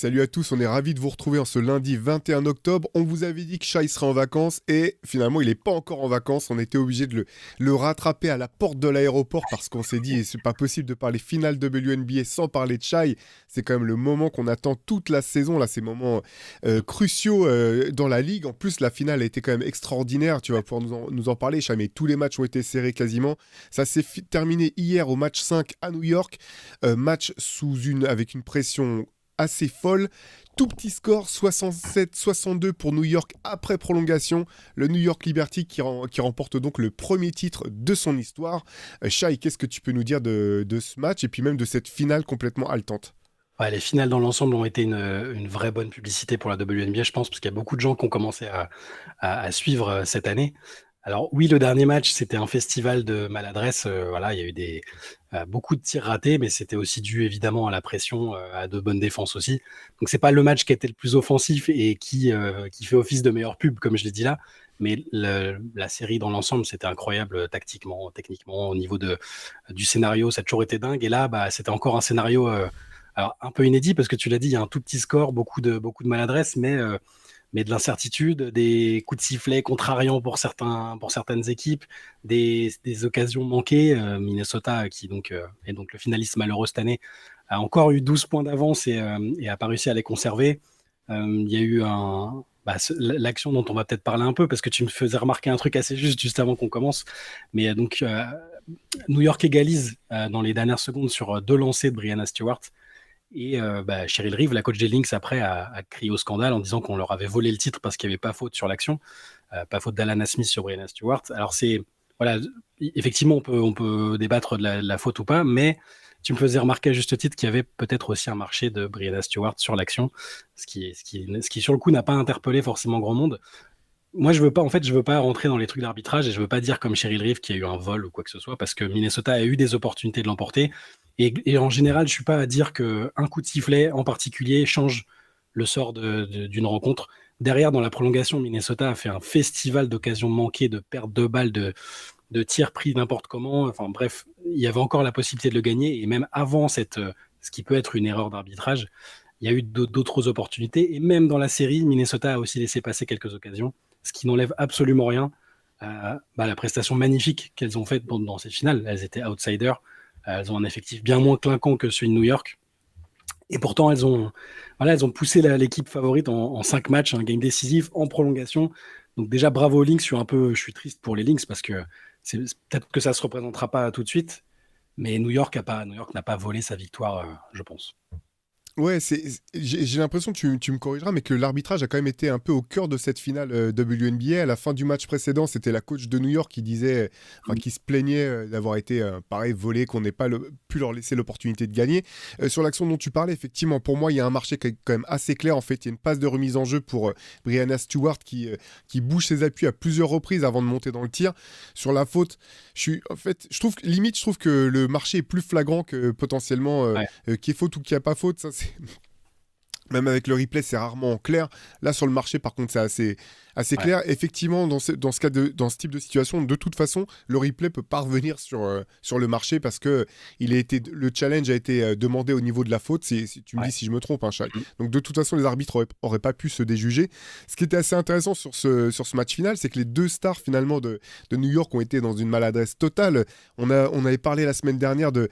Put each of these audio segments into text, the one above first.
Salut à tous, on est ravis de vous retrouver en ce lundi 21 octobre. On vous avait dit que Shai serait en vacances et finalement il n'est pas encore en vacances. On était obligé de le rattraper à la porte de l'aéroport parce qu'on s'est dit c'est pas possible de parler finale WNBA sans parler de Shai. C'est quand même le moment qu'on attend toute la saison, là, ces moments cruciaux dans la ligue. En plus la finale a été quand même extraordinaire, tu vas pouvoir nous en parler Shai, mais tous les matchs ont été serrés quasiment. Ça s'est terminé hier au match 5 à New York. Match avec une pression assez folle. Tout petit score, 67-62 pour New York après prolongation. Le New York Liberty qui remporte donc le premier titre de son histoire. Shai, qu'est-ce que tu peux nous dire de ce match et puis même de cette finale complètement haletante? Ouais, les finales dans l'ensemble ont été une vraie bonne publicité pour la WNBA, je pense, parce qu'il y a beaucoup de gens qui ont commencé à suivre cette année. Alors oui, le dernier match, c'était un festival de maladresse. Voilà, il y a eu beaucoup de tirs ratés, mais c'était aussi dû évidemment à la pression, à de bonnes défenses aussi. Donc c'est pas le match qui a été le plus offensif et qui fait office de meilleure pub, comme je l'ai dit là. Mais la série dans l'ensemble, c'était incroyable tactiquement, techniquement, au niveau du scénario, ça a toujours été dingue. Et là, c'était encore un scénario alors, un peu inédit parce que tu l'as dit, il y a un tout petit score, beaucoup de maladresse, mais de l'incertitude, des coups de sifflet contrariants pour certaines équipes, des occasions manquées. Minnesota, qui est donc le finaliste malheureux cette année, a encore eu 12 points d'avance et a pas réussi à les conserver. Il y a eu l'action dont on va peut-être parler un peu parce que tu me faisais remarquer un truc assez juste avant qu'on commence. Mais New York égalise dans les dernières secondes sur deux lancers de Brianna Stewart. Et Cheryl Reeve, la coach des Lynx, après, a crié au scandale en disant qu'on leur avait volé le titre parce qu'il n'y avait pas faute sur l'action, pas faute d'Alana Smith sur Brianna Stewart. Alors, voilà, effectivement, on peut débattre de la faute ou pas, mais tu me faisais remarquer à juste titre qu'il y avait peut-être aussi un marché de Brianna Stewart sur l'action, ce qui sur le coup, n'a pas interpellé forcément grand monde. Moi, je veux pas rentrer dans les trucs d'arbitrage et je veux pas dire comme Cheryl Reeve qu'il y a eu un vol ou quoi que ce soit parce que Minnesota a eu des opportunités de l'emporter. Et en général, je suis pas à dire que un coup de sifflet en particulier change le sort d'une rencontre. Derrière, dans la prolongation, Minnesota a fait un festival d'occasions manquées, de pertes de balles, de tirs pris n'importe comment. Enfin bref, il y avait encore la possibilité de le gagner. Et même avant ce qui peut être une erreur d'arbitrage, il y a eu d'autres opportunités. Et même dans la série, Minnesota a aussi laissé passer quelques occasions, ce qui n'enlève absolument rien à la prestation magnifique qu'elles ont faite dans ces finales. Elles étaient outsiders. Elles ont un effectif bien moins clinquant que celui de New York. Et pourtant, elles ont poussé l'équipe favorite en 5 matchs, un game décisif en prolongation. Donc déjà, bravo aux Lynx. Je suis triste pour les Lynx parce que peut-être que ça se représentera pas tout de suite. Mais New York n'a pas volé sa victoire, je pense. Ouais, j'ai l'impression, tu me corrigeras, mais que l'arbitrage a quand même été un peu au cœur de cette finale WNBA. À la fin du match précédent, c'était la coach de New York qui disait, enfin, qui se plaignait d'avoir été, pareil, volé, qu'on n'ait pas pu leur laisser l'opportunité de gagner. Sur l'action dont tu parlais, effectivement, pour moi, il y a un marché qui est quand même assez clair. En fait, il y a une passe de remise en jeu pour Brianna Stewart qui bouge ses appuis à plusieurs reprises avant de monter dans le tir. Sur la faute, je trouve que le marché est plus flagrant que potentiellement Ouais, qu'il y ait faute ou qu'il n'y a pas faute. Ça, même avec le replay, c'est rarement clair. Là, sur le marché, par contre, c'est assez ouais. clair. Effectivement, dans ce type de situation, de toute façon, le replay peut pas revenir sur le marché parce que le challenge a été demandé au niveau de la faute. Tu me dis Ouais. si je me trompe, hein, Shai. Mm. Donc, de toute façon, les arbitres auraient pas pu se déjuger. Ce qui était assez intéressant sur ce match final, c'est que les deux stars, finalement, de New York ont été dans une maladresse totale. On avait parlé la semaine dernière de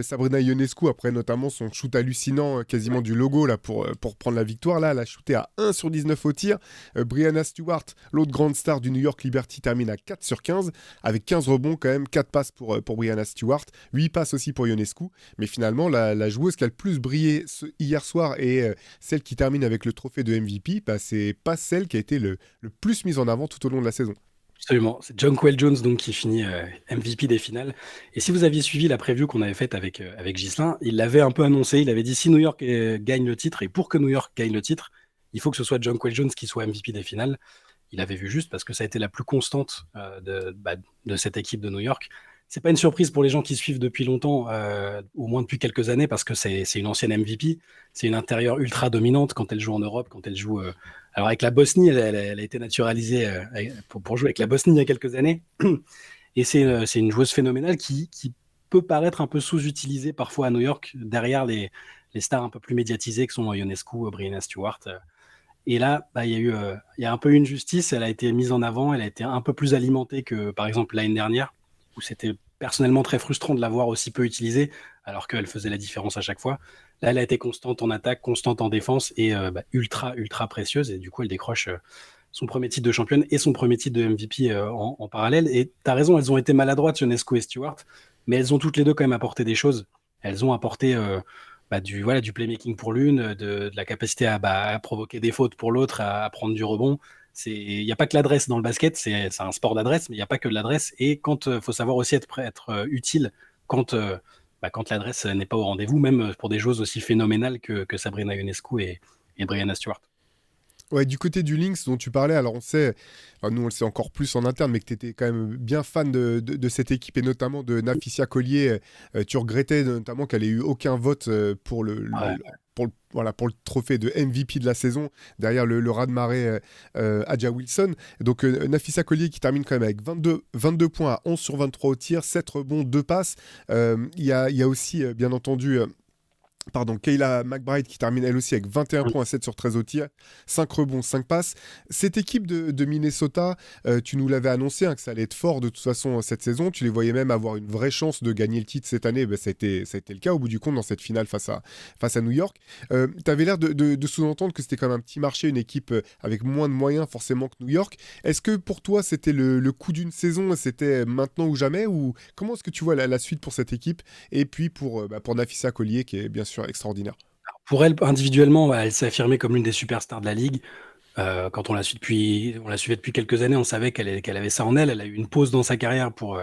Sabrina Ionescu, après notamment son shoot hallucinant, quasiment Ouais. du logo, là, pour prendre la victoire. Là, elle a shooté à 1 sur 19 au tir. Brianna Stewart, l'autre grande star du New York Liberty, termine à 4 sur 15, avec 15 rebonds quand même, 4 passes pour Brianna Stewart, 8 passes aussi pour Ionescu. Mais finalement, la joueuse qui a le plus brillé hier soir et celle qui termine avec le trophée de MVP, c'est pas celle qui a été le plus mise en avant tout au long de la saison. Absolument. C'est Jonquel Jones donc qui finit MVP des finales. Et si vous aviez suivi la preview qu'on avait faite avec Ghislain, il l'avait un peu annoncé. Il avait dit si New York gagne le titre, et pour que New York gagne le titre, il faut que ce soit Jonquel Jones qui soit MVP des finales. Il avait vu juste parce que ça a été la plus constante de cette équipe de New York. C'est pas une surprise pour les gens qui suivent depuis longtemps, au moins depuis quelques années, parce que c'est une ancienne MVP. C'est une intérieure ultra dominante quand elle joue en Europe, quand elle joue. Alors avec la Bosnie, elle a été naturalisée pour jouer avec la Bosnie il y a quelques années. Et c'est une joueuse phénoménale qui peut paraître un peu sous-utilisée parfois à New York, derrière les les stars un peu plus médiatisées que sont Ionescu, Brianna Stewart. Et là, il y a un peu une justice, elle a été mise en avant, elle a été un peu plus alimentée que par exemple l'année dernière, où c'était personnellement très frustrant de l'avoir aussi peu utilisée, alors qu'elle faisait la différence à chaque fois. Là, elle a été constante en attaque, constante en défense et ultra, ultra précieuse. Et du coup, elle décroche son premier titre de championne et son premier titre de MVP en parallèle. Et tu as raison, elles ont été maladroites, Ionescu et Stewart, mais elles ont toutes les deux quand même apporté des choses. Elles ont apporté du playmaking pour l'une, de la capacité à provoquer des fautes pour l'autre, à prendre du rebond. Il n'y a pas que l'adresse dans le basket, c'est un sport d'adresse, mais il n'y a pas que de l'adresse. Et quand faut savoir aussi être utile quand, quand l'adresse n'est pas au rendez-vous, même pour des choses aussi phénoménales que Sabrina Ionescu et Brianna Stewart. Ouais, du côté du Lynx dont tu parlais, alors on sait, enfin, nous on le sait encore plus en interne, mais que tu étais quand même bien fan de cette équipe et notamment de Naficia Collier. Tu regrettais notamment qu'elle ait eu aucun vote pour Ouais. voilà, pour le trophée de MVP de la saison, derrière le raz-de-marée Adja Wilson. Donc Nafissa Collier qui termine quand même avec 22 points à 11 sur 23 au tir, 7 rebonds, 2 passes. Il y a aussi, bien entendu, Kayla McBride qui termine elle aussi avec 21 points à 7 sur 13 au tir, 5 rebonds, 5 passes. Cette équipe de Minnesota, tu nous l'avais annoncé que ça allait être fort de toute façon cette saison. Tu les voyais même avoir une vraie chance de gagner le titre cette année. Ça a été le cas au bout du compte dans cette finale face à New York. Tu avais l'air de sous-entendre que c'était quand même un petit marché, une équipe avec moins de moyens forcément que New York. Est-ce que pour toi c'était le coup d'une saison, c'était maintenant ou jamais, ou comment est-ce que tu vois la suite pour cette équipe et puis pour Nafissa Collier qui est bien sûr extraordinaire. Pour elle, individuellement, elle s'est affirmée comme l'une des superstars de la ligue. Quand on la suivait depuis quelques années, on savait qu'elle avait ça en elle. Elle a eu une pause dans sa carrière pour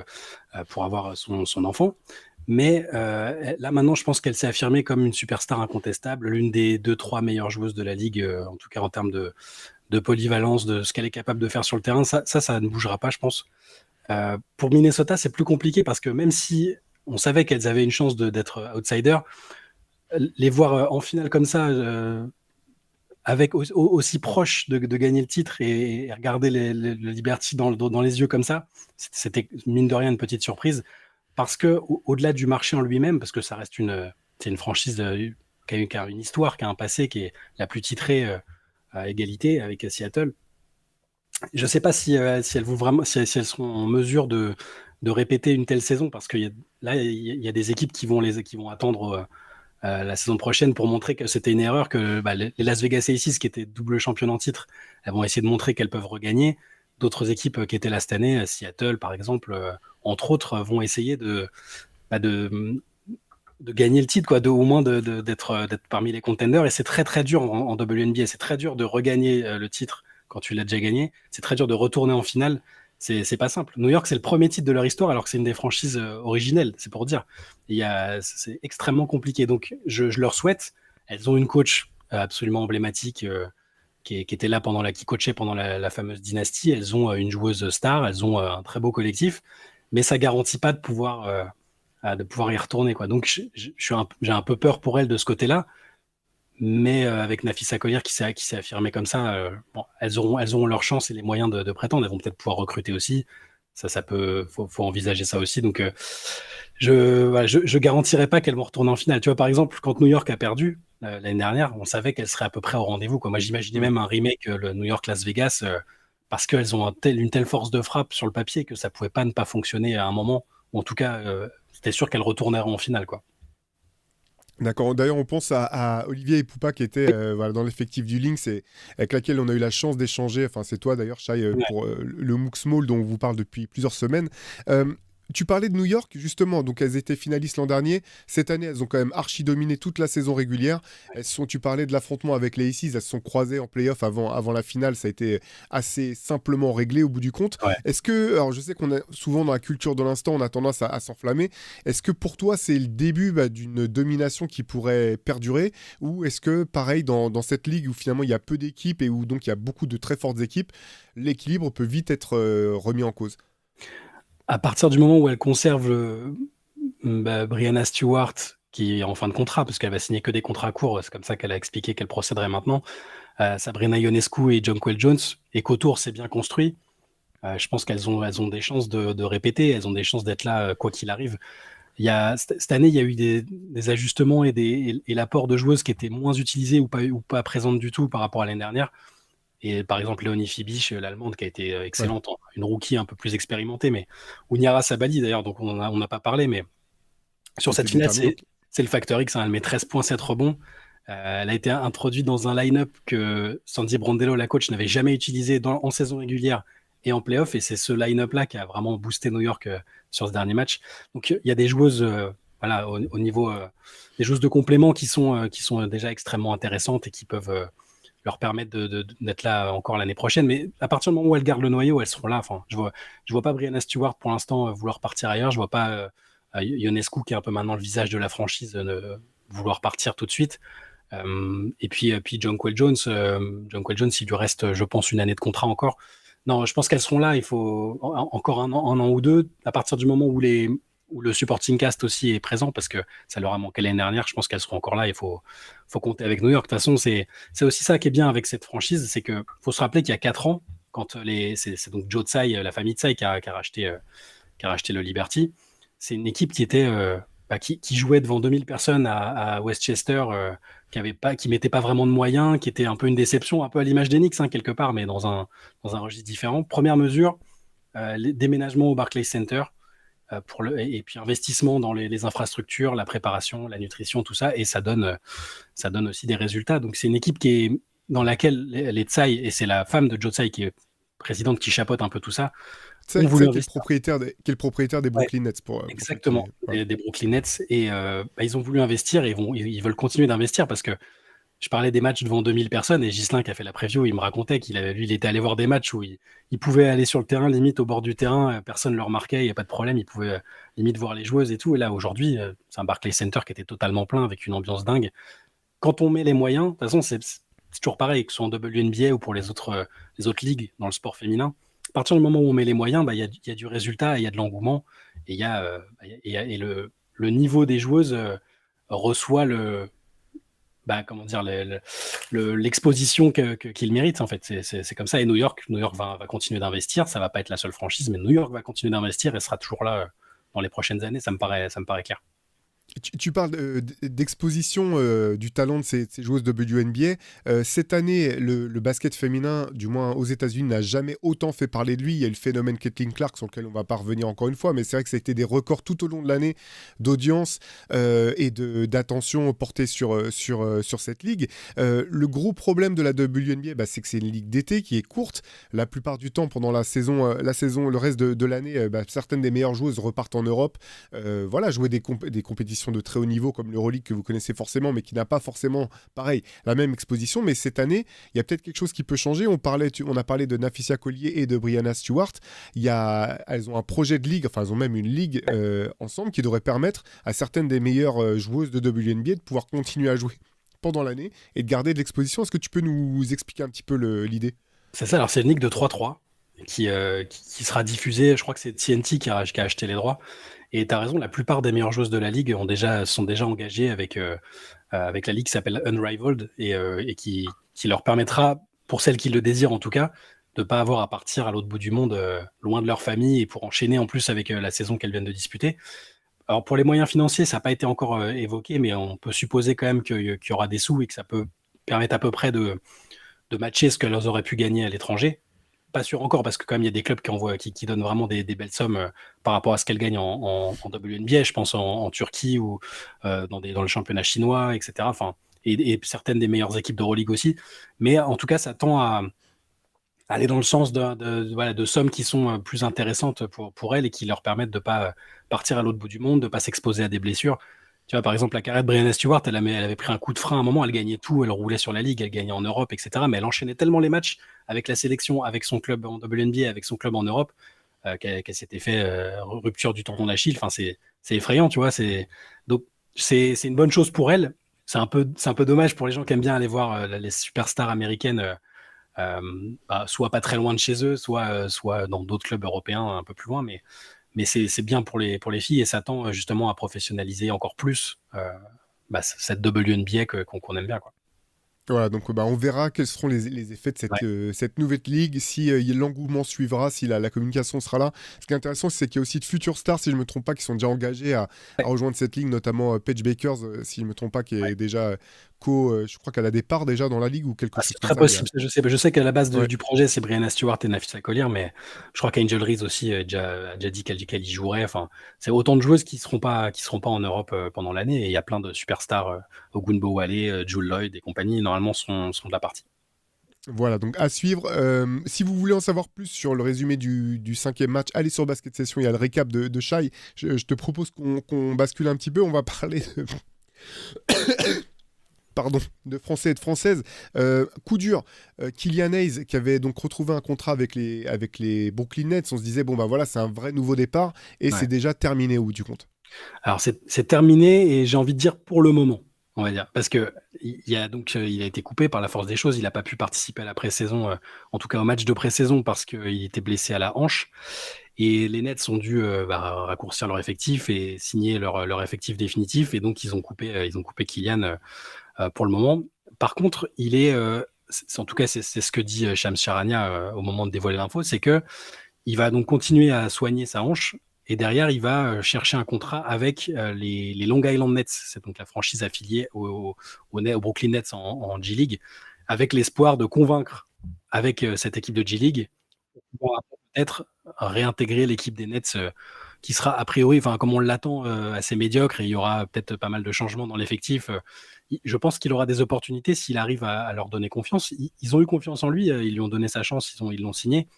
avoir son enfant. Mais là, maintenant, je pense qu'elle s'est affirmée comme une superstar incontestable, l'une des 2-3 meilleures joueuses de la ligue, en tout cas en termes de polyvalence, de ce qu'elle est capable de faire sur le terrain. Ça ne bougera pas, je pense. Pour Minnesota, c'est plus compliqué parce que même si on savait qu'elles avaient une chance d'être outsiders, les voir en finale comme ça, avec aussi proche de gagner le titre et regarder le Liberty dans les yeux comme ça, c'était mine de rien une petite surprise. Parce que au-delà du marché en lui-même, parce que ça reste c'est une franchise qui a une histoire, qui a un passé, qui est la plus titrée à égalité avec Seattle. Je ne sais pas si elles vont vraiment, si elles seront en mesure de répéter une telle saison, parce que là, il y a des équipes qui vont attendre la saison prochaine pour montrer que c'était une erreur, que les Las Vegas Aces, qui étaient double championnes en titre, elles vont essayer de montrer qu'elles peuvent regagner. D'autres équipes qui étaient là cette année, Seattle par exemple, entre autres, vont essayer bah, de, de gagner le titre, quoi, au moins d'être parmi les contenders. Et c'est très très dur en WNBA, c'est très dur de regagner le titre quand tu l'as déjà gagné. C'est très dur de retourner en finale. C'est pas simple. New York, c'est le premier titre de leur histoire, alors que c'est une des franchises originelles, c'est pour dire. C'est extrêmement compliqué. Donc, je leur souhaite. Elles ont une coach absolument emblématique qui était là qui coachait pendant la fameuse dynastie. Elles ont une joueuse star, elles ont un très beau collectif, mais ça garantit pas de pouvoir y retourner, quoi. Donc, j'ai un peu peur pour elles de ce côté-là. Mais avec Nafissa Collier qui s'est affirmée comme ça, bon, elles auront leur chance et les moyens de prétendre. Elles vont peut-être pouvoir recruter aussi. Faut envisager ça aussi. Donc, je garantirais pas qu'elles vont retourner en finale. Tu vois, par exemple, quand New York a perdu l'année dernière, on savait qu'elles seraient à peu près au rendez-vous, quoi. Moi, j'imaginais même un remake, le New York Las Vegas, parce qu'elles ont une telle force de frappe sur le papier que ça pouvait pas ne pas fonctionner à un moment. Ou en tout cas, c'était sûr qu'elles retourneront en finale, quoi. D'accord. D'ailleurs, on pense à Olivier et Poupa qui était voilà, dans l'effectif du Lynx et avec laquelle on a eu la chance d'échanger. Enfin, c'est toi d'ailleurs, Shai, Ouais. pour le MOOC Small dont on vous parle depuis plusieurs semaines. Euh, Tu parlais de New York, justement, donc elles étaient finalistes l'an dernier. Cette année, elles ont quand même archi dominé toute la saison régulière. Tu parlais de l'affrontement avec les Aces, elles se sont croisées en playoff avant la finale. Ça a été assez simplement réglé au bout du compte. Ouais. Alors je sais qu'on est souvent dans la culture de l'instant, on a tendance à s'enflammer. Est-ce que pour toi, c'est le début d'une domination qui pourrait perdurer? Ou est-ce que, pareil, dans cette ligue où finalement il y a peu d'équipes et où donc il y a beaucoup de très fortes équipes, l'équilibre peut vite être remis en cause? À partir du moment où elle conserve Brianna Stewart, qui est en fin de contrat, parce qu'elle va signer que des contrats courts, c'est comme ça qu'elle a expliqué qu'elle procéderait maintenant, Sabrina Ionescu et Jonquel Jones, et qu'autour c'est bien construit, je pense elles ont des chances de répéter, elles ont des chances d'être là quoi qu'il arrive. Cette année, il y a eu des ajustements et l'apport de joueuses qui étaient moins utilisées ou pas présentes du tout par rapport à l'année dernière. Et par exemple, Léonie Fibiche, l'Allemande, qui a été Ouais, excellente, une rookie un peu plus expérimentée, mais ou Niara Sabali d'ailleurs, donc on n'a pas parlé, mais qui sur était cette finale, déterminante. c'est le facteur X, hein, elle met 13 points, 7 rebonds. Elle a été introduite dans un line-up que Sandy Brondello, la coach, n'avait jamais utilisé en saison régulière et en playoff. Et c'est ce line-up-là qui a vraiment boosté New York sur ce dernier match. Donc il y a des joueuses voilà, au niveau des joueuses de complément qui sont déjà extrêmement intéressantes et qui peuvent leur permettre d'être là encore l'année prochaine. Mais à partir du moment où elles gardent le noyau, elles seront là. Enfin, je vois pas Brianna Stewart pour l'instant vouloir partir ailleurs. Je vois pas Ionescu, qui est un peu maintenant le visage de la franchise, vouloir partir tout de suite. Et puis Jonquel Jones, il lui reste, je pense, une année de contrat encore. Non, je pense qu'elles seront là. Il faut encore un an ou deux. À partir du moment où le supporting cast aussi est présent, parce que ça leur a manqué l'année dernière, je pense qu'elles seront encore là. Il faut compter avec New York. De toute façon, c'est aussi ça qui est bien avec cette franchise, c'est que faut se rappeler qu'il y a 4 ans, quand c'est donc Joe Tsai, la famille Tsai, qui a racheté le Liberty. C'est une équipe qui jouait devant 2000 personnes à Westchester, qui mettait pas vraiment de moyens, qui était un peu une déception, un peu à l'image d'Enix, hein, quelque part, mais dans un registre différent. Première mesure, déménagement au Barclays Center, et puis investissement dans les infrastructures, la préparation, la nutrition, tout ça, et ça donne aussi des résultats. Donc c'est une équipe dans laquelle les Tsai, et c'est la femme de Joe Tsai qui est présidente, qui chapeaute un peu tout ça, ont Tu voulu sais investir. qui est le propriétaire des Ouais, Brooklyn Nets pour ceux qui. exactement, Voilà. des Brooklyn Nets. Et ils ont voulu investir et ils veulent continuer d'investir parce que je parlais des matchs devant 2000 personnes et Ghislain qui a fait la preview, il me racontait lui, il était allé voir des matchs où il pouvait aller sur le terrain, limite au bord du terrain, personne ne le remarquait, il n'y a pas de problème, il pouvait limite voir les joueuses et tout. Et là, aujourd'hui, c'est un Barclays Center qui était totalement plein avec une ambiance dingue. Quand on met les moyens, de toute façon, c'est toujours pareil, que ce soit en WNBA ou pour les autres ligues dans le sport féminin. À partir du moment où on met les moyens, bah, il y a du résultat, il y a de l'engouement, et, il y a, et le niveau des joueuses reçoit comment dire, l'exposition qu'il mérite, en fait. C'est comme ça. Et New York va continuer d'investir. Ça va pas être la seule franchise, mais New York va continuer d'investir et sera toujours là dans les prochaines années. Ça me paraît clair. Tu parles d'exposition du talent de ces joueuses de WNBA. Cette année, le basket féminin, du moins aux États-Unis, n'a jamais autant fait parler de lui. Il y a eu le phénomène Caitlin Clark, sur lequel on va pas revenir encore une fois, mais c'est vrai que ça a été des records tout au long de l'année d'audience et d'attention portée sur cette ligue. Le gros problème de la WNBA, c'est que c'est une ligue d'été qui est courte. La plupart du temps, pendant le reste de l'année, certaines des meilleures joueuses repartent en Europe. Voilà, jouer des compétitions de très haut niveau comme l'Euroleague que vous connaissez forcément, mais qui n'a pas forcément, pareil, la même exposition. Mais cette année, il y a peut-être quelque chose qui peut changer. On a parlé de Nafissia Collier et de Brianna Stewart. Elles ont un projet de ligue, enfin, elles ont même une ligue ensemble qui devrait permettre à certaines des meilleures joueuses de WNBA de pouvoir continuer à jouer pendant l'année et de garder de l'exposition. Est-ce que tu peux nous expliquer un petit peu l'idée? C'est ça. Alors, c'est une ligue de 3-3 qui sera diffusée. Je crois que c'est TNT qui a acheté les droits. Et tu as raison, la plupart des meilleures joueuses de la ligue sont déjà engagées avec la ligue qui s'appelle Unrivaled et qui leur permettra, pour celles qui le désirent en tout cas, de ne pas avoir à partir à l'autre bout du monde, loin de leur famille, et pour enchaîner en plus avec la saison qu'elles viennent de disputer. Alors pour les moyens financiers, ça n'a pas été encore évoqué, mais on peut supposer quand même qu'il y aura des sous et que ça peut permettre à peu près de matcher ce qu'elles auraient pu gagner à l'étranger. Pas sûr encore, parce que quand même, il y a des clubs qui donnent vraiment des belles sommes par rapport à ce qu'elles gagnent en WNBA. Je pense en Turquie ou dans le championnat chinois, etc. Enfin, et certaines des meilleures équipes d'Euroleague aussi. Mais en tout cas, ça tend à aller dans le sens voilà, de sommes qui sont plus intéressantes pour elles et qui leur permettent de ne pas partir à l'autre bout du monde, de ne pas s'exposer à des blessures. Tu vois, par exemple, la carrière de Brianna Stewart, elle avait pris un coup de frein à un moment, elle gagnait tout, elle roulait sur la ligue, elle gagnait en Europe, etc. Mais elle enchaînait tellement les matchs avec la sélection, avec son club en WNBA, avec son club en Europe, qu'elle s'était fait rupture du tendon d'Achille. Enfin, c'est effrayant, tu vois. Donc, c'est une bonne chose pour elle. C'est un peu dommage pour les gens qui aiment bien aller voir les superstars américaines, soit pas très loin de chez eux, soit dans d'autres clubs européens un peu plus loin, mais c'est bien pour les filles et ça tend justement à professionnaliser encore plus cette WNBA qu'on aime bien, quoi. Voilà, donc on verra quels seront les effets de Ouais. cette nouvelle ligue, si l'engouement suivra, si la communication sera là. Ce qui est intéressant, c'est qu'il y a aussi de futurs stars, si je ne me trompe pas, qui sont déjà engagés à rejoindre cette ligue, notamment Paige Bakers, si je ne me trompe pas, qui est déjà je crois qu'elle a des parts déjà dans la ligue ou quelque Ah, chose c'est comme très ça. possible, ça, je sais qu'à la base Ouais. du projet, c'est Brianna Stewart et Nafisa Collier, mais je crois qu'Angel Reese aussi a déjà dit qu'elle y jouerait. Enfin, c'est autant de joueuses qui seront pas en Europe pendant l'année, et il y a plein de superstars, Ogumbo Wale, Jewel Lloyd et compagnie, normalement sont de la partie. Voilà, donc à suivre. Si vous voulez en savoir plus sur le résumé du cinquième match, allez sur Basket Session, il y a le récap de Shai. Je te propose qu'on bascule un petit peu, on va parler pardon, de Français et de Françaises. Coup dur, Killian Hayes qui avait donc retrouvé un contrat avec les Brooklyn Nets, on se disait bon bah voilà c'est un vrai nouveau départ et Ouais. c'est déjà terminé au bout du compte. Alors c'est terminé, et j'ai envie de dire pour le moment, on va dire, parce que il a été coupé par la force des choses. Il n'a pas pu participer à la pré-saison, en tout cas au match de pré-saison, parce qu'il était blessé à la hanche. Et les Nets ont dû raccourcir leur effectif et signer leur effectif définitif, et donc ils ont coupé Kylian pour le moment. Par contre, en tout cas c'est ce que dit Shams Charania au moment de dévoiler l'info, c'est que il va donc continuer à soigner sa hanche, et derrière, il va chercher un contrat avec les Long Island Nets, c'est donc la franchise affiliée au Brooklyn Nets en G-League, avec l'espoir de convaincre avec cette équipe de G-League pour peut-être réintégrer l'équipe des Nets, qui sera a priori, enfin comme on l'attend, assez médiocre, et il y aura peut-être pas mal de changements dans l'effectif. Je pense qu'il aura des opportunités s'il arrive à leur donner confiance. Ils ont eu confiance en lui, ils lui ont donné sa chance, ils l'ont signé.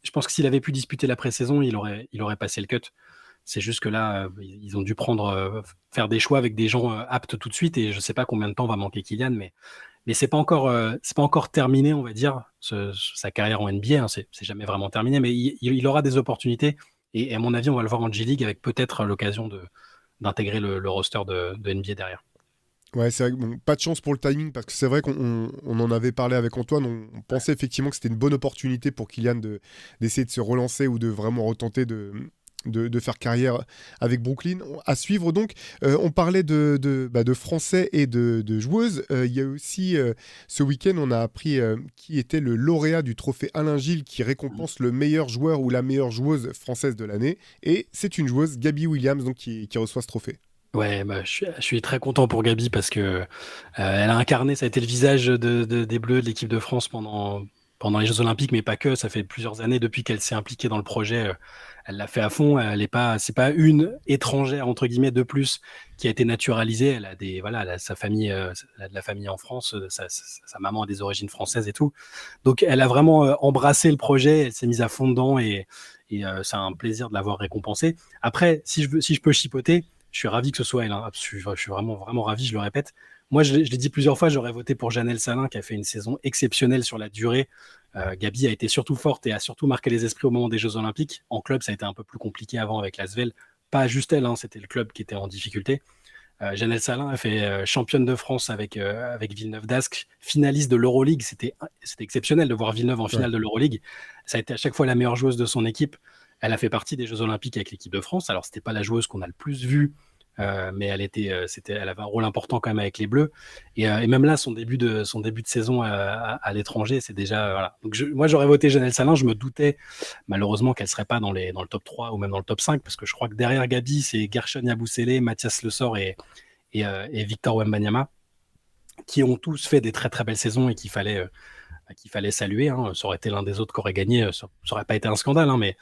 Je pense que s'il avait pu disputer la pré-saison, il aurait passé le cut. C'est juste que là, ils ont dû faire des choix avec des gens aptes tout de suite, et je ne sais pas combien de temps va manquer Kylian, mais c'est pas encore terminé, on va dire, sa carrière en NBA. Hein, c'est jamais vraiment terminé, mais il aura des opportunités, et à mon avis, on va le voir en G-League avec peut-être l'occasion d'intégrer le roster de NBA derrière. Ouais, c'est vrai que bon, pas de chance pour le timing parce que c'est vrai qu'on en avait parlé avec Antoine, on pensait effectivement que c'était une bonne opportunité pour Kylian d'essayer de se relancer ou de vraiment retenter de faire carrière avec Brooklyn. À suivre donc, on parlait de Français et de joueuses. Il y a aussi, ce week-end, on a appris qui était le lauréat du trophée Alain Gilles qui récompense le meilleur joueur ou la meilleure joueuse française de l'année. Et c'est une joueuse, Gabby Williams, donc, qui reçoit ce trophée. Ouais, bah, je suis très content pour Gabi, parce que elle a incarné, ça a été le visage des Bleus, de l'équipe de France pendant les Jeux Olympiques, mais pas que. Ça fait plusieurs années depuis qu'elle s'est impliquée dans le projet. Elle l'a fait à fond. C'est pas une étrangère entre guillemets de plus qui a été naturalisée. Elle a voilà, elle a sa famille, elle a de la famille en France. Sa maman a des origines françaises et tout. Donc elle a vraiment embrassé le projet. Elle s'est mise à fond dedans, et c'est un plaisir de l'avoir récompensée. Après, si je peux chipoter, je suis ravi que ce soit elle. Hein. Je suis vraiment, vraiment ravi, je le répète. Moi, je l'ai dit plusieurs fois, j'aurais voté pour Janelle Salin, qui a fait une saison exceptionnelle sur la durée. Gabi a été surtout forte et a surtout marqué les esprits au moment des Jeux Olympiques. En club, ça a été un peu plus compliqué avant avec l'Asvel. Pas juste elle, hein, c'était le club qui était en difficulté. Janelle Salin a fait championne de France avec Villeneuve d'Ascq, finaliste de l'Euroleague. C'était exceptionnel de voir Villeneuve en Ouais. finale de l'Euroleague. Ça a été à chaque fois la meilleure joueuse de son équipe. Elle a fait partie des Jeux Olympiques avec l'équipe de France. Alors, c'était pas la joueuse qu'on a le plus vue, mais elle avait un rôle important quand même avec les Bleus. Et même là, son début de saison à l'étranger, c'est déjà. Voilà. Donc, moi, j'aurais voté Janelle Salin. Je me doutais malheureusement qu'elle serait pas dans le top 3 ou même dans le top 5, parce que je crois que derrière Gabi, c'est Gershon Yabusele, Mathias Le Sort et Victor Wembanyama, qui ont tous fait des très très belles saisons, et qu'il fallait saluer. Hein. Ça aurait été l'un des autres qui aurait gagné, ça aurait pas été un scandale, hein, mais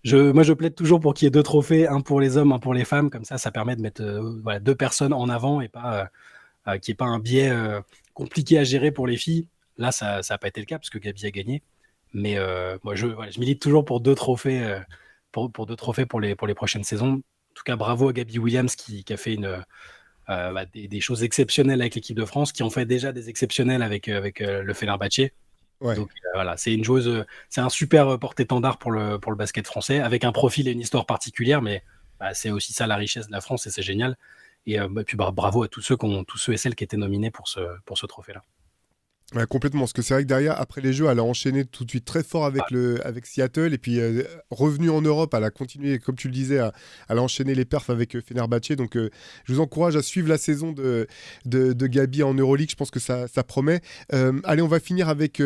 moi, je plaide toujours pour qu'il y ait deux trophées, un pour les hommes, un pour les femmes. Comme ça permet de mettre voilà, deux personnes en avant, et pas qu'il n'y ait pas un biais compliqué à gérer pour les filles. Là, ça n'a pas été le cas parce que Gabi a gagné. Mais moi, voilà, je milite toujours pour deux trophées, pour deux trophées pour les prochaines saisons. En tout cas, bravo à Gabi Williams qui a fait des choses exceptionnelles avec l'équipe de France, qui ont fait déjà des exceptionnels avec le Fenerbahçe. Ouais. Donc voilà, c'est une joueuse, c'est un super porte-étendard pour le basket français, avec un profil et une histoire particulière, mais c'est aussi ça la richesse de la France, et c'est génial. Et puis bravo à tous ceux et celles qui étaient nominés pour ce trophée-là. Ouais, complètement. Parce que c'est vrai que derrière, après les Jeux, elle a enchaîné tout de suite très fort avec Seattle. Et puis, revenue en Europe, elle a continué, comme tu le disais, elle a enchaîné les perfs avec Fenerbahçe. Donc, je vous encourage à suivre la saison de Gabi en Euroleague. Je pense que ça promet. Allez, on va finir avec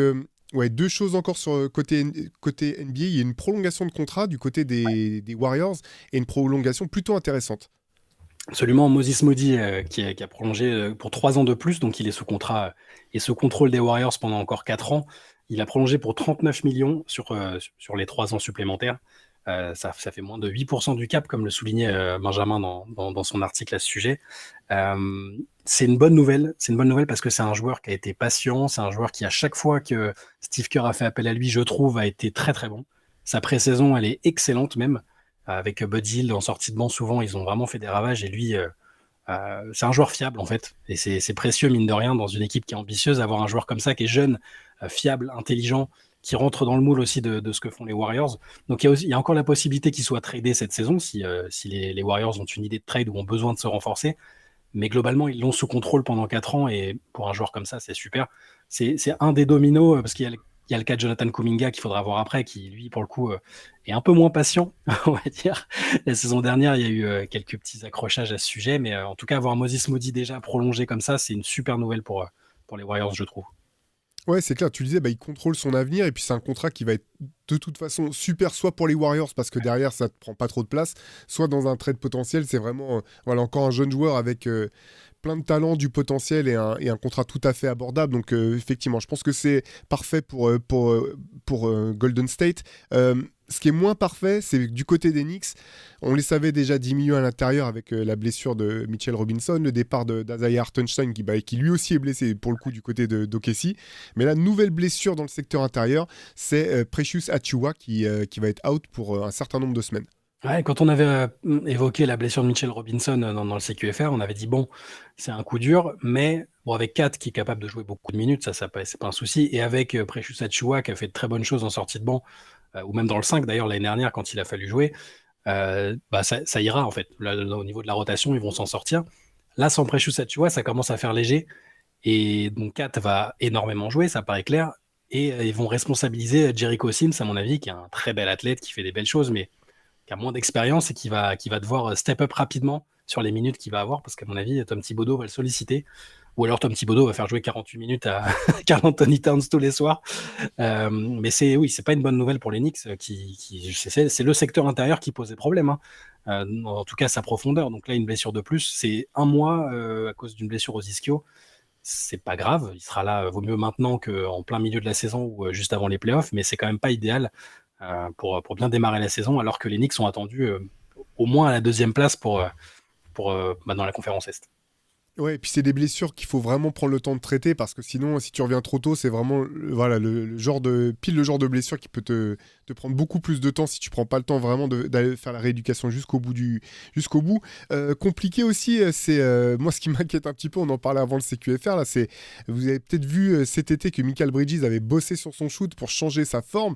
ouais, deux choses encore sur côté NBA. Il y a une prolongation de contrat du côté des Warriors et une prolongation plutôt intéressante. Absolument, Moses Moody qui a prolongé pour 3 ans de plus, donc il est sous contrat et sous contrôle des Warriors pendant encore 4 ans. Il a prolongé pour 39 millions sur les 3 ans supplémentaires. Ça fait moins de 8% du cap, comme le soulignait Benjamin dans son article à ce sujet. C'est une bonne nouvelle. C'est une bonne nouvelle parce que c'est un joueur qui a été patient. C'est un joueur qui, à chaque fois que Steve Kerr a fait appel à lui, je trouve, a été très très bon. Sa pré-saison, elle est excellente même. Avec Bud Hill en sortie de banc, souvent, ils ont vraiment fait des ravages. Et lui, c'est un joueur fiable, en fait. Et c'est précieux, mine de rien, dans une équipe qui est ambitieuse, d'avoir un joueur comme ça, qui est jeune, fiable, intelligent, qui rentre dans le moule aussi de ce que font les Warriors. Donc il y a encore la possibilité qu'il soit tradé cette saison, si les Warriors ont une idée de trade ou ont besoin de se renforcer. Mais globalement, ils l'ont sous contrôle pendant 4 ans. Et pour un joueur comme ça, c'est super. C'est un des dominos, parce qu'il y a le cas de Jonathan Kuminga qu'il faudra voir après, qui lui, pour le coup, est un peu moins patient, on va dire. La saison dernière, il y a eu quelques petits accrochages à ce sujet, mais en tout cas, avoir Moses Moody déjà prolongé comme ça, c'est une super nouvelle pour les Warriors, je trouve. Ouais, c'est clair. Tu disais, bah, il contrôle son avenir et puis c'est un contrat qui va être de toute façon super, soit pour les Warriors parce que derrière ça te prend pas trop de place, soit dans un trade potentiel. C'est vraiment, voilà, encore un jeune joueur avec plein de talent, du potentiel et un contrat tout à fait abordable. Donc effectivement, je pense que c'est parfait pour Golden State. Ce qui est moins parfait, c'est que du côté des Knicks, on les savait déjà diminuer à l'intérieur avec la blessure de Mitchell Robinson, le départ d'Isaiah Hartenstein qui lui aussi est blessé pour le coup du côté d'OKC. Mais la nouvelle blessure dans le secteur intérieur, c'est Precious Achiuwa qui va être out pour un certain nombre de semaines. Ouais, quand on avait évoqué la blessure de Mitchell Robinson dans le CQFR, on avait dit bon, c'est un coup dur, mais bon, avec Kat qui est capable de jouer beaucoup de minutes, c'est pas un souci, et avec Precious Achiuwa qui a fait de très bonnes choses en sortie de banc, ou même dans le 5 d'ailleurs l'année dernière quand il a fallu jouer, bah ça ira en fait. Là, au niveau de la rotation, ils vont s'en sortir. Là, sans Precious Achiuwa, ça commence à faire léger, et donc Kat va énormément jouer, ça paraît clair, et ils vont responsabiliser Jericho Sims, à mon avis, qui est un très bel athlète, qui fait des belles choses, mais qui a moins d'expérience et qui va devoir step up rapidement sur les minutes qu'il va avoir, parce qu'à mon avis, Tom Thibodeau va le solliciter. Ou alors Tom Thibodeau va faire jouer 48 minutes à Karl Anthony Towns tous les soirs. Mais oui, c'est pas une bonne nouvelle pour les Knicks. C'est le secteur intérieur qui posait problème, hein. En tout cas, sa profondeur. Donc là, une blessure de plus, c'est un mois à cause d'une blessure aux ischio. C'est pas grave, il sera là, vaut mieux maintenant qu'en plein milieu de la saison ou juste avant les playoffs, mais c'est quand même pas idéal pour bien démarrer la saison, alors que les Knicks sont attendus au moins à la deuxième place dans la conférence Est. Ouais, et puis c'est des blessures qu'il faut vraiment prendre le temps de traiter parce que sinon, si tu reviens trop tôt, c'est vraiment voilà, le genre de blessure qui peut te prendre beaucoup plus de temps si tu prends pas le temps vraiment d'aller faire la rééducation jusqu'au bout. Compliqué aussi, c'est moi ce qui m'inquiète un petit peu, on en parlait avant le CQFR, là, c'est vous avez peut-être vu cet été que Michael Bridges avait bossé sur son shoot pour changer sa forme.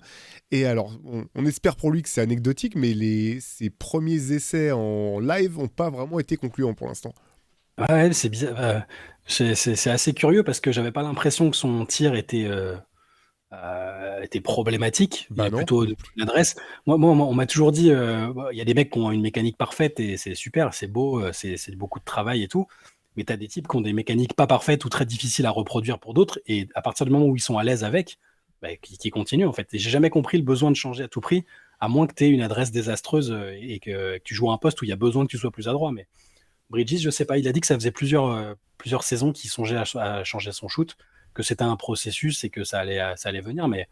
Et alors, on espère pour lui que c'est anecdotique, mais ses premiers essais en live n'ont pas vraiment été concluants pour l'instant. Ouais, c'est bizarre. C'est assez curieux parce que j'avais pas l'impression que son tir était problématique. Il Bah est non. plutôt de l'adresse. Moi, on m'a toujours dit, il y a des mecs qui ont une mécanique parfaite et c'est super, c'est beau, c'est beaucoup de travail et tout. Mais tu as des types qui ont des mécaniques pas parfaites ou très difficiles à reproduire pour d'autres. Et à partir du moment où ils sont à l'aise avec, bah, qui continuent en fait. Et j'ai jamais compris le besoin de changer à tout prix, à moins que tu aies une adresse désastreuse et que tu joues à un poste où il y a besoin que tu sois plus adroit. Mais Bridges, je sais pas, il a dit que ça faisait plusieurs saisons qu'il songeait à changer son shoot, que c'était un processus et que ça allait venir. Mais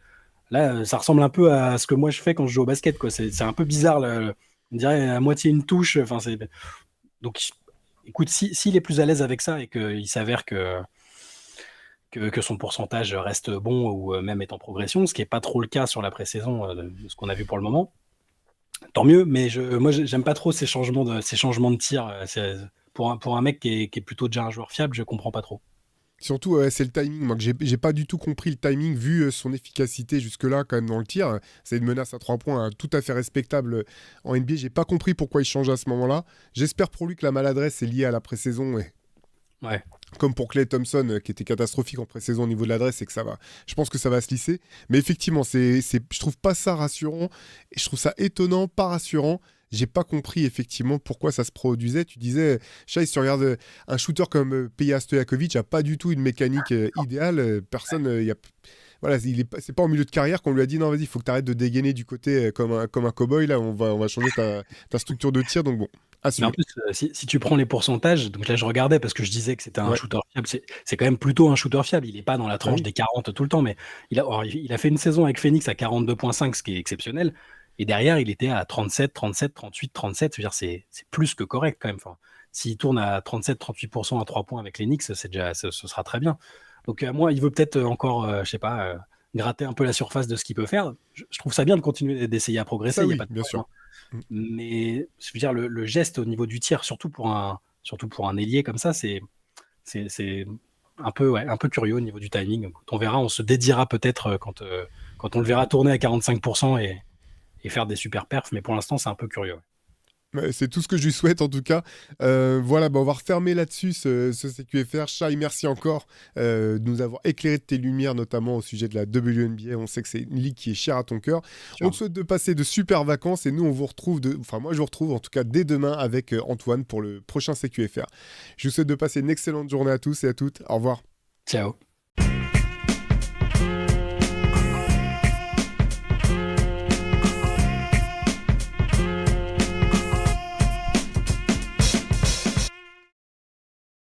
là, ça ressemble un peu à ce que moi je fais quand je joue au basket, quoi. C'est un peu bizarre, on dirait à moitié une touche. Enfin, donc, écoute, s'il est plus à l'aise avec ça et qu'il s'avère que son pourcentage reste bon ou même est en progression, ce qui n'est pas trop le cas sur la pré-saison de ce qu'on a vu pour le moment, tant mieux. Mais moi, j'aime pas trop ces changements de tir. Pour un mec qui est plutôt déjà un joueur fiable, je comprends pas trop. Surtout, c'est le timing. Moi, que j'ai pas du tout compris le timing vu son efficacité jusque-là, quand même, dans le tir. C'est une menace à 3 points tout à fait respectable en NBA. J'ai pas compris pourquoi il change à ce moment-là. J'espère pour lui que la maladresse est liée à la pré-saison Ouais. comme pour Klay Thompson, qui était catastrophique en pré-saison au niveau de l'adresse, et que ça va. Je pense que ça va se lisser. Mais effectivement, je trouve pas ça rassurant. Et je trouve ça étonnant, pas rassurant. J'ai pas compris effectivement pourquoi ça se produisait. Tu disais, Shai, si tu regardes un shooter comme Peja Stojakovic, a pas du tout une mécanique idéale. Personne, voilà, c'est pas en milieu de carrière qu'on lui a dit non, vas-y, il faut que tu arrêtes de dégainer du côté comme un cow-boy. Là, on va changer ta structure de tir. Donc bon, à Mais en suivre. plus, si tu prends les pourcentages, donc là je regardais parce que je disais que c'était un Ouais, shooter fiable, c'est quand même plutôt un shooter fiable. Il n'est pas dans la bah tranche oui. des 40 tout le temps, mais il a fait une saison avec Phoenix à 42,5, ce qui est exceptionnel. Et derrière, il était à 37, 37, 38, 37. C'est-à-dire c'est plus que correct quand même. Enfin, s'il tourne à 37-38% à 3 points avec les Knicks, ce sera très bien. Donc moi, il veut peut-être encore, je sais pas, gratter un peu la surface de ce qu'il peut faire. Je trouve ça bien de continuer d'essayer à progresser, Ça il n'y a oui, pas de bien problème, sûr. hein. Mm. Mais je veux dire, le geste au niveau du tir, surtout pour un ailier comme ça, c'est un peu, ouais, un peu curieux au niveau du timing. Donc, on verra, on se dédiera peut-être quand on le verra tourner à 45% et faire des super perfs, mais pour l'instant, c'est un peu curieux. Ouais. Ouais, c'est tout ce que je lui souhaite en tout cas. Voilà, bah, on va refermer là-dessus ce CQFR. Shai, merci encore de nous avoir éclairé de tes lumières, notamment au sujet de la WNBA. On sait que c'est une ligue qui est chère à ton cœur. On te souhaite de passer de super vacances et nous, on vous retrouve, enfin moi je vous retrouve en tout cas dès demain avec Antoine pour le prochain CQFR. Je vous souhaite de passer une excellente journée à tous et à toutes. Au revoir. Ciao.